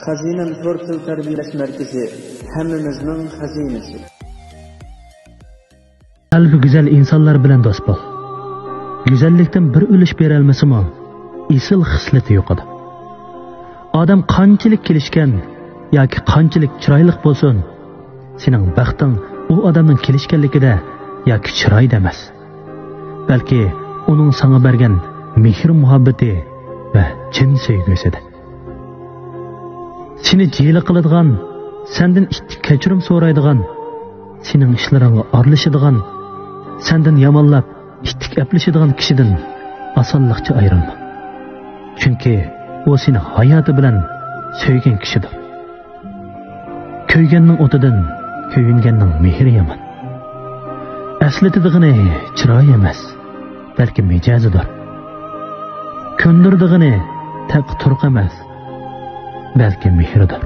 Xazinem Tortil Tarbiyalash Merkezi hammamizning xazinasi. Qalbi güzel insanlar bilan do'st bo'l. Güzellikdan bir ulush bera olmasimi, isil xislati yo'q edi. Odam qanchalik kelishgan yoki qanchalik chiroyli bo'lsin, sening baxting u odamning kelishganligida yoki chiroyda emas. Balki uning sana bergan mehr muhabbati va chin sevgisidir. Seni jiyli qiladigan, sendan ittik kechirim so'raydigan, sening ishlaringga aralashadigan, sendan yomonlab ittik aplashadigan kishidan osonlikcha ayrilma. Chunki u seni hayoti bilan sevgan kishidir. Köyganning o'tidan köyinganning mehri yomon. Aslatidig'ini chiroy emas, balki mijozidir. Ko'ndirdig'ini taq turq emas, balki mehridir.